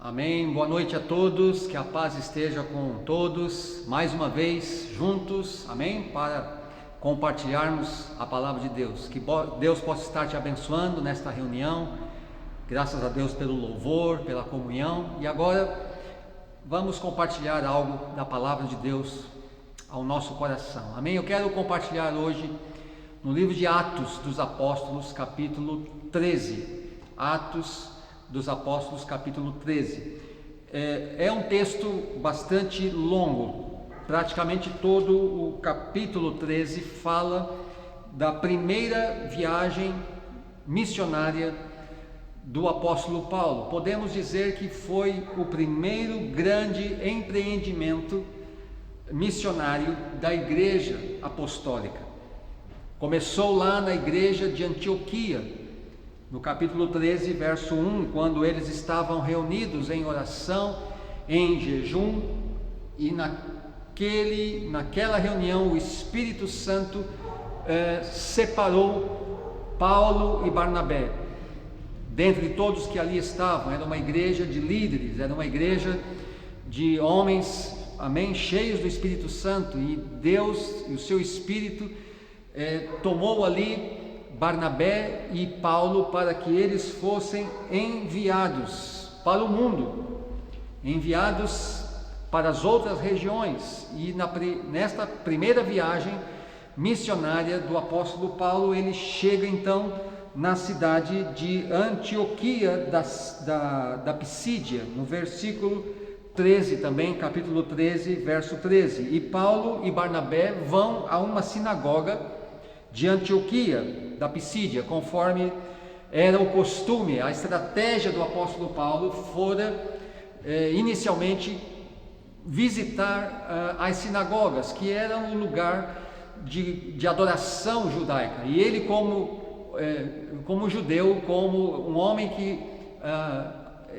Amém. Boa noite a todos, que a paz esteja com todos, mais uma vez juntos, amém? Para compartilharmos a palavra de Deus. Que Deus possa estar te abençoando nesta reunião, graças a Deus pelo louvor, pela comunhão. E agora vamos compartilhar algo da palavra de Deus ao nosso coração, amém? Eu quero compartilhar hoje no livro de Atos dos Apóstolos, capítulo 13. Atos dos Apóstolos, capítulo 13. É um texto bastante longo, praticamente todo o capítulo 13 fala da primeira viagem missionária do apóstolo Paulo. Podemos dizer que foi o primeiro grande empreendimento missionário da igreja apostólica. Começou lá na igreja de Antioquia, no capítulo 13, verso 1, quando eles estavam reunidos em oração, em jejum, e naquela reunião o Espírito Santo separou Paulo e Barnabé. Dentre todos que ali estavam, era uma igreja de líderes, era uma igreja de homens, amém, cheios do Espírito Santo, e Deus e o seu Espírito tomou ali Barnabé e Paulo para que eles fossem enviados para o mundo, enviados para as outras regiões. E nesta primeira viagem missionária do apóstolo Paulo, ele chega então na cidade de Antioquia da Pisídia, no versículo 13 também, capítulo 13, verso 13. E Paulo e Barnabé vão a uma sinagoga de Antioquia da Pisídia, conforme era o costume. A estratégia do apóstolo Paulo fora inicialmente visitar as sinagogas, que eram um lugar de adoração judaica, e ele como judeu, como um homem que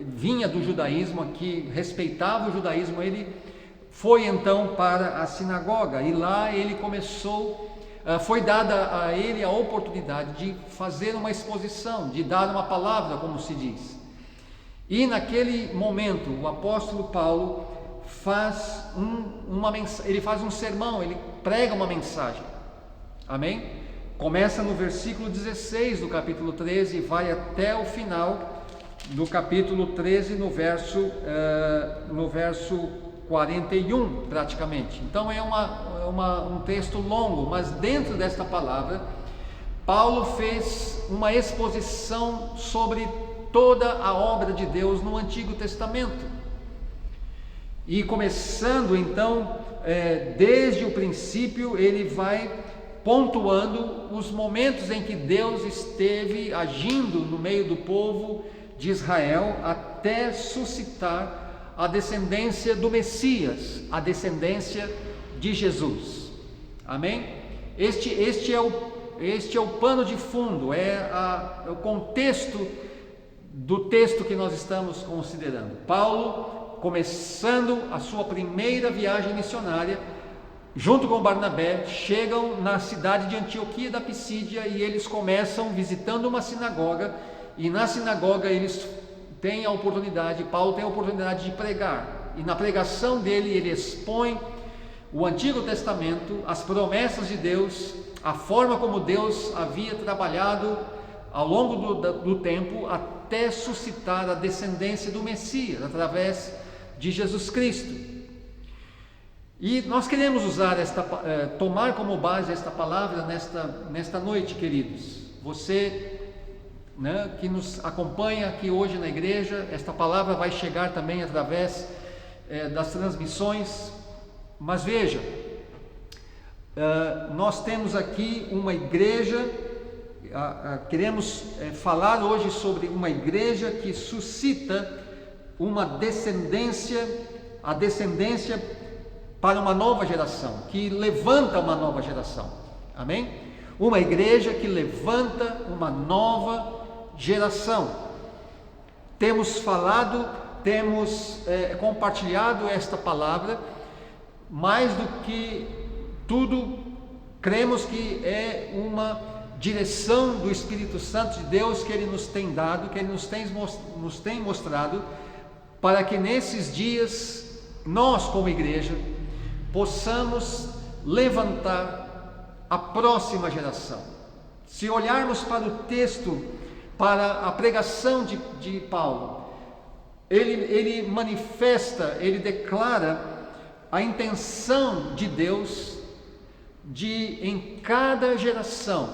vinha do judaísmo, que respeitava o judaísmo, ele foi então para a sinagoga, e lá ele começou. Foi dada a ele a oportunidade de fazer uma exposição, de dar uma palavra, como se diz. E naquele momento o apóstolo Paulo faz ele faz um sermão, ele prega uma mensagem, amém? Começa no versículo 16 do capítulo 13 e vai até o final do capítulo 13, no verso 41, praticamente. Então é um texto longo, mas dentro desta palavra, Paulo fez uma exposição sobre toda a obra de Deus no Antigo Testamento. E começando então, desde o princípio, ele vai pontuando os momentos em que Deus esteve agindo no meio do povo de Israel, até suscitar a descendência do Messias, a descendência de Jesus, amém? Este é o pano de fundo, é o contexto do texto que nós estamos considerando. Paulo, começando a sua primeira viagem missionária, junto com Barnabé, chegam na cidade de Antioquia da Pisídia, e eles começam visitando uma sinagoga, e na sinagoga Paulo tem a oportunidade de pregar, e na pregação dele ele expõe o Antigo Testamento, as promessas de Deus, a forma como Deus havia trabalhado ao longo do tempo até suscitar a descendência do Messias através de Jesus Cristo. E nós queremos tomar como base esta palavra nesta noite, queridos. Você que nos acompanha aqui hoje na igreja, esta palavra vai chegar também através das transmissões. Mas veja, nós temos aqui uma igreja, queremos falar hoje sobre uma igreja que suscita uma descendência, a descendência para uma nova geração, que levanta uma nova geração, amém? Uma igreja que levanta uma nova geração. Temos compartilhado esta palavra. Mais do que tudo, cremos que é uma direção do Espírito Santo de Deus que Ele nos tem dado, que Ele nos tem mostrado para que nesses dias nós, como igreja, possamos levantar a próxima geração. Se olharmos para o texto, para a pregação de Paulo, ele manifesta, ele declara a intenção de Deus de em cada geração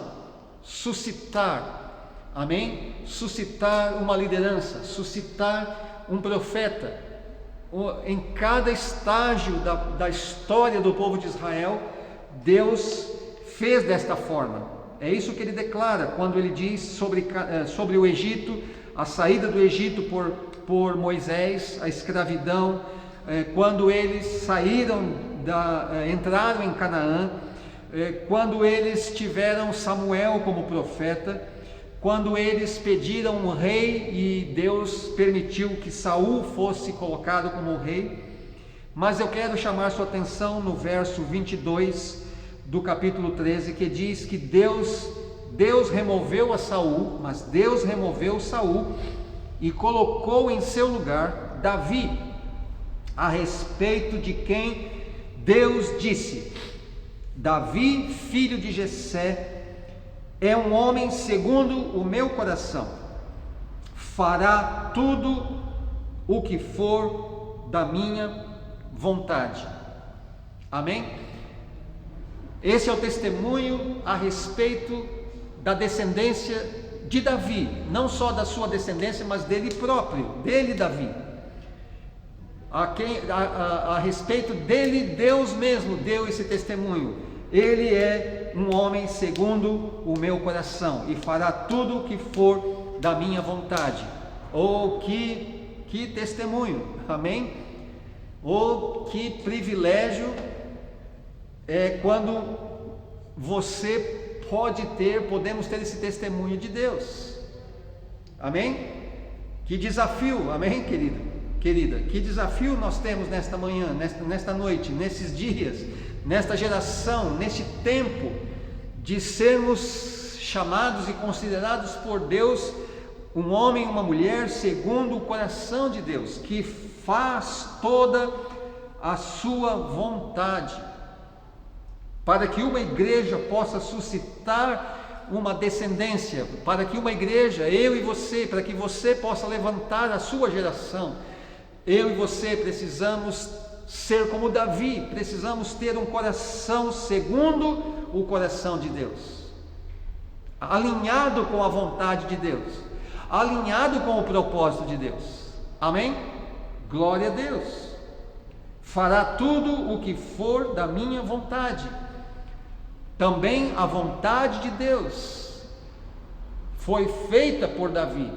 suscitar, amém? Suscitar uma liderança, suscitar um profeta. Em cada estágio da história do povo de Israel, Deus fez desta forma. É isso que ele declara quando ele diz sobre o Egito, a saída do Egito por Moisés, a escravidão, quando eles saíram, entraram em Canaã, quando eles tiveram Samuel como profeta, quando eles pediram um rei e Deus permitiu que Saul fosse colocado como rei. Mas eu quero chamar sua atenção no verso 22 do capítulo 13, que diz que Deus removeu a Saul, mas Deus removeu Saul e colocou em seu lugar Davi, a respeito de quem Deus disse: Davi, filho de Jessé, é um homem segundo o meu coração, fará tudo o que for da minha vontade. Amém? Esse é o testemunho a respeito da descendência de Davi, não só da sua descendência, mas dele próprio, dele Davi. A respeito dele, Deus mesmo deu esse testemunho: ele é um homem segundo o meu coração e fará tudo o que for da minha vontade. Oh, que testemunho, amém? Oh, que privilégio é quando podemos ter esse testemunho de Deus, amém? Que desafio, amém, querida, que desafio nós temos nesta manhã, nesta noite, nesses dias, nesta geração, neste tempo, de sermos chamados e considerados por Deus um homem e uma mulher segundo o coração de Deus, que faz toda a sua vontade, para que uma igreja possa suscitar uma descendência, para que uma igreja, eu e você, para que você possa levantar a sua geração. Eu e você precisamos ser como Davi, precisamos ter um coração segundo o coração de Deus, alinhado com a vontade de Deus, alinhado com o propósito de Deus, amém? Glória a Deus. Fará tudo o que for da minha vontade. Também a vontade de Deus foi feita por Davi.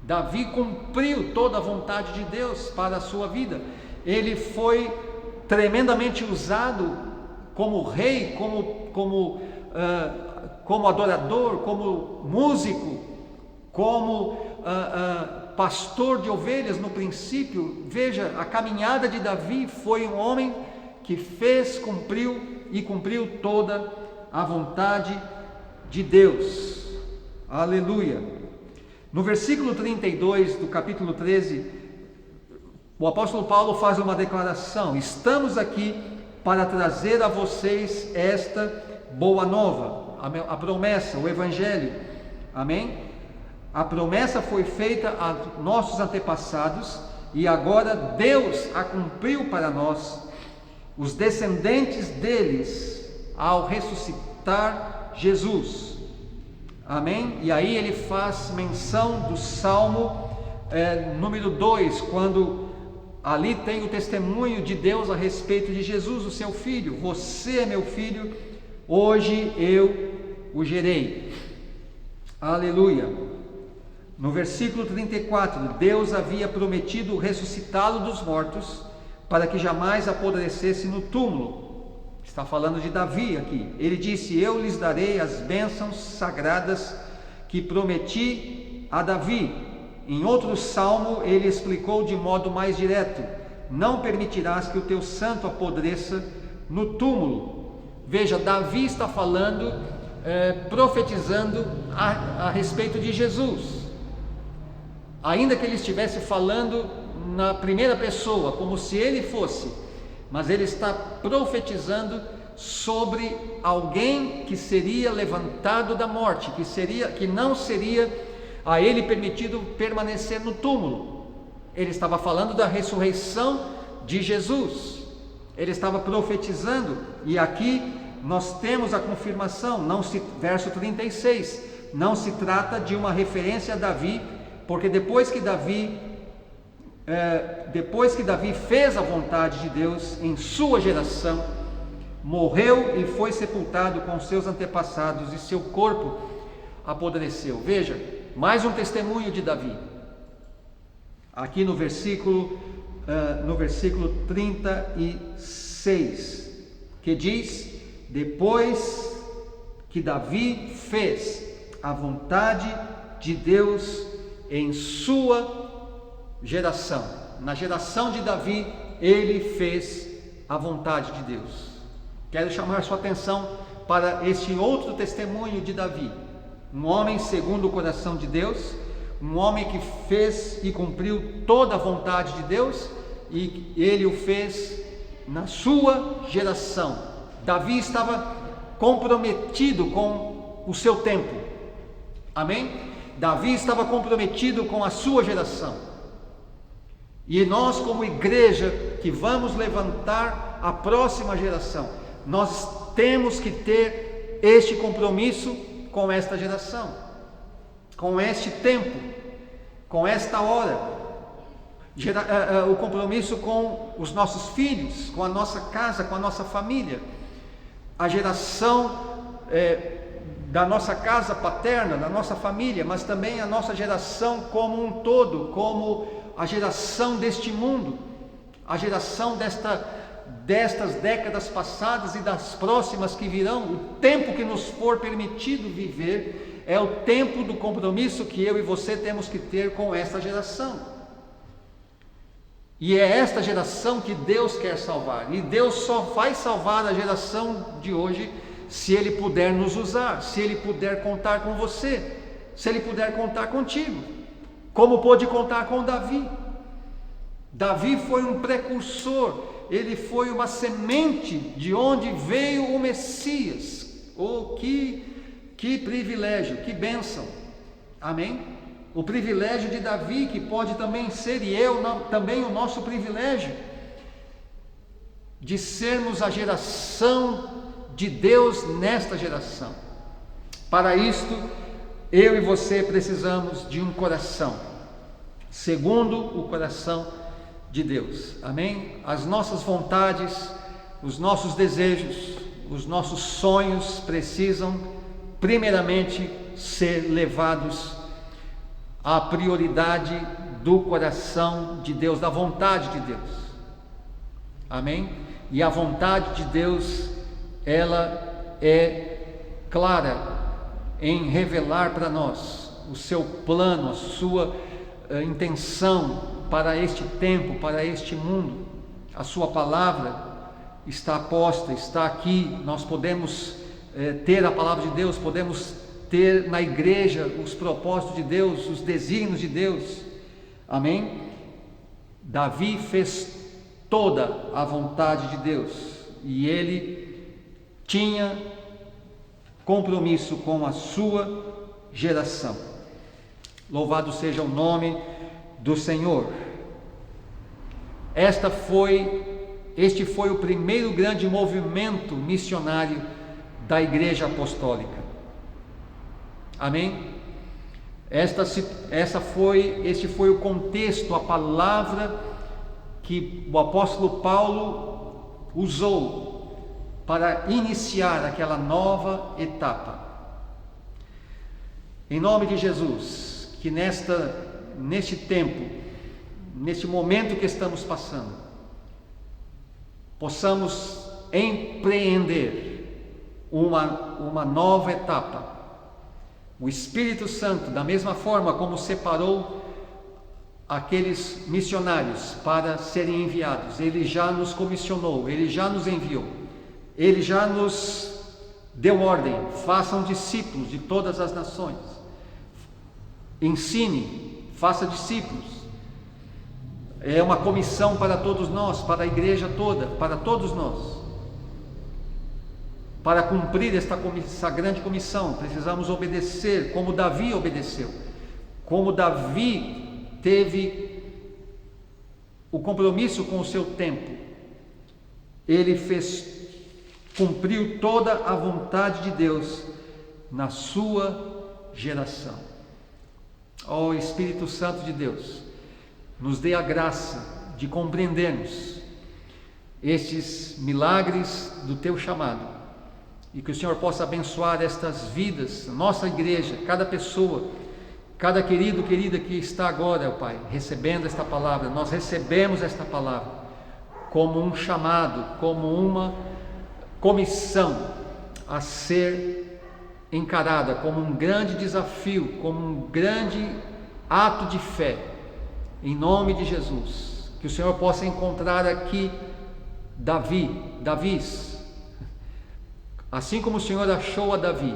Davi cumpriu toda a vontade de Deus para a sua vida. Ele foi tremendamente usado como rei, como adorador, como músico, como pastor de ovelhas no princípio. Veja, a caminhada de Davi foi um homem que cumpriu toda a vontade de Deus. Aleluia. No versículo 32 do capítulo 13, o apóstolo Paulo faz uma declaração: estamos aqui para trazer a vocês esta boa nova, a promessa, o evangelho, amém? A promessa foi feita a nossos antepassados e agora Deus a cumpriu para nós, os descendentes deles, ao ressuscitar Jesus, amém? E aí ele faz menção do Salmo número 2, quando ali tem o testemunho de Deus a respeito de Jesus, o seu filho: você é meu filho, hoje eu o gerei. Aleluia. No versículo 34, Deus havia prometido ressuscitá-lo dos mortos, para que jamais apodrecesse no túmulo. Está falando de Davi aqui. Ele disse: eu lhes darei as bênçãos sagradas que prometi a Davi. Em outro salmo ele explicou de modo mais direto: não permitirás que o teu santo apodreça no túmulo. Veja, Davi está falando, profetizando a respeito de Jesus. Ainda que ele estivesse falando na primeira pessoa, como se ele fosse, mas ele está profetizando sobre alguém que seria levantado da morte, que não seria a ele permitido permanecer no túmulo. Ele estava falando da ressurreição de Jesus. Ele estava profetizando, e aqui nós temos a confirmação, verso 36, não se trata de uma referência a Davi, porque depois que Davi fez a vontade de Deus em sua geração, morreu e foi sepultado com seus antepassados, e seu corpo apodreceu. Veja, mais um testemunho de Davi, aqui no versículo 36, que diz: depois que Davi fez a vontade de Deus em sua geração, na geração de Davi, ele fez a vontade de Deus. Quero chamar sua atenção para este outro testemunho de Davi, um homem segundo o coração de Deus, um homem que fez e cumpriu toda a vontade de Deus, e ele o fez na sua geração. Davi estava comprometido com o seu tempo, amém? Davi estava comprometido com a sua geração, e nós, como igreja que vamos levantar a próxima geração, nós temos que ter este compromisso com esta geração, com este tempo, com esta hora, o compromisso com os nossos filhos, com a nossa casa, com a nossa família, a geração da nossa casa paterna, da nossa família, mas também a nossa geração como um todo, como a geração deste mundo, a geração destas décadas passadas e das próximas que virão. O tempo que nos for permitido viver é o tempo do compromisso que eu e você temos que ter com esta geração. E é esta geração que Deus quer salvar, e Deus só vai salvar a geração de hoje se Ele puder nos usar, se Ele puder contar com você, se Ele puder contar contigo, como pôde contar com Davi. Davi foi um precursor, ele foi uma semente de onde veio o Messias. Oh, que privilégio, que bênção, amém? O privilégio de Davi, que pode também ser, e também o nosso privilégio, de sermos a geração de Deus nesta geração. Para isto, eu e você precisamos de um coração segundo o coração de Deus, amém? As nossas vontades, os nossos desejos, os nossos sonhos precisam primeiramente ser levados à prioridade do coração de Deus, da vontade de Deus, amém? E a vontade de Deus, ela é clara em revelar para nós o seu plano, a sua intenção para este tempo, para este mundo. A sua palavra está posta, está aqui. Nós podemos ter a palavra de Deus, podemos ter na igreja os propósitos de Deus, os desígnios de Deus, amém? Davi fez toda a vontade de Deus, e ele tinha compromisso com a sua geração. Louvado seja o nome do Senhor. Este foi o primeiro grande movimento missionário da Igreja Apostólica, amém? Este foi o contexto, a palavra que o apóstolo Paulo usou para iniciar aquela nova etapa. Em nome de Jesus, que neste tempo, neste momento que estamos passando, possamos empreender uma nova etapa. O Espírito Santo, da mesma forma como separou aqueles missionários para serem enviados, Ele já nos comissionou, Ele já nos enviou, Ele já nos deu ordem: façam discípulos de todas as nações, ensine, faça discípulos, É uma comissão para todos nós, para a igreja toda, para todos nós. Para cumprir essa grande comissão, precisamos obedecer, como Davi obedeceu. Como Davi teve o compromisso com o seu tempo, ele cumpriu toda a vontade de Deus na sua geração. Ó Espírito Santo de Deus, nos dê a graça de compreendermos estes milagres do teu chamado, e que o Senhor possa abençoar estas vidas, nossa igreja, cada pessoa, cada querido, querida que está agora, ó Pai, recebendo esta palavra. Nós recebemos esta palavra como um chamado, como uma comissão a ser encarada, como um grande desafio, como um grande ato de fé, em nome de Jesus. Que o Senhor possa encontrar aqui Davis, assim como o Senhor achou a Davi,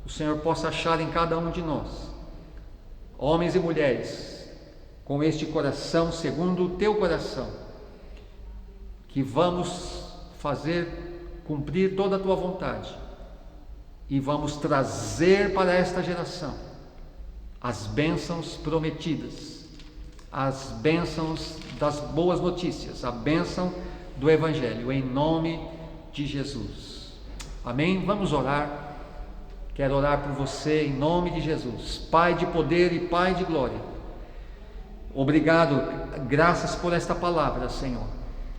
o Senhor possa achar em cada um de nós, homens e mulheres, com este coração segundo o teu coração, que vamos cumprir toda a tua vontade, e vamos trazer para esta geração as bênçãos prometidas, as bênçãos das boas notícias, a bênção do Evangelho, em nome de Jesus. Amém? Vamos orar. Quero orar por você em nome de Jesus. Pai de poder e Pai de glória, obrigado, graças por esta palavra, Senhor,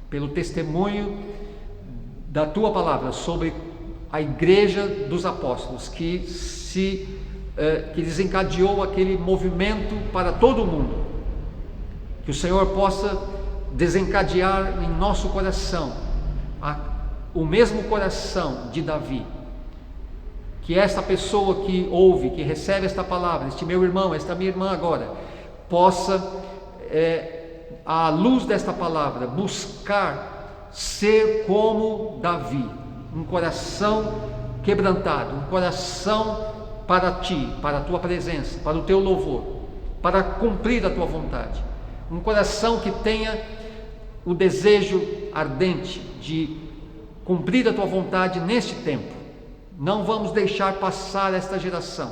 pelo testemunho da tua palavra sobre a igreja dos apóstolos, que desencadeou aquele movimento para todo o mundo. Que o Senhor possa desencadear em nosso coração o mesmo coração de Davi. Que esta pessoa que ouve, que recebe esta palavra, este meu irmão, esta minha irmã agora, possa, à luz desta palavra, buscar ser como Davi, um coração quebrantado, um coração para ti, para a tua presença, para o teu louvor, para cumprir a tua vontade, um coração que tenha o desejo ardente de cumprir a tua vontade neste tempo. Não vamos deixar passar esta geração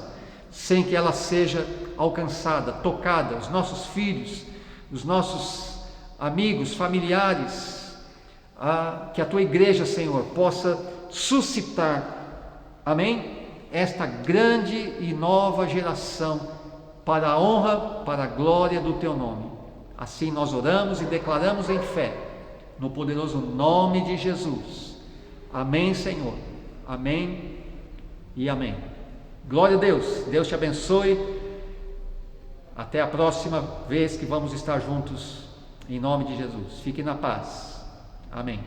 sem que ela seja alcançada, tocada, os nossos filhos, os nossos amigos, familiares, que a tua igreja, Senhor, possa suscitar, amém? Esta grande e nova geração para a honra, para a glória do teu nome. Assim nós oramos e declaramos em fé, no poderoso nome de Jesus. Amém, Senhor. Amém e amém. Glória a Deus. Deus te abençoe. Até a próxima vez que vamos estar juntos, em nome de Jesus. Fique na paz. Amém.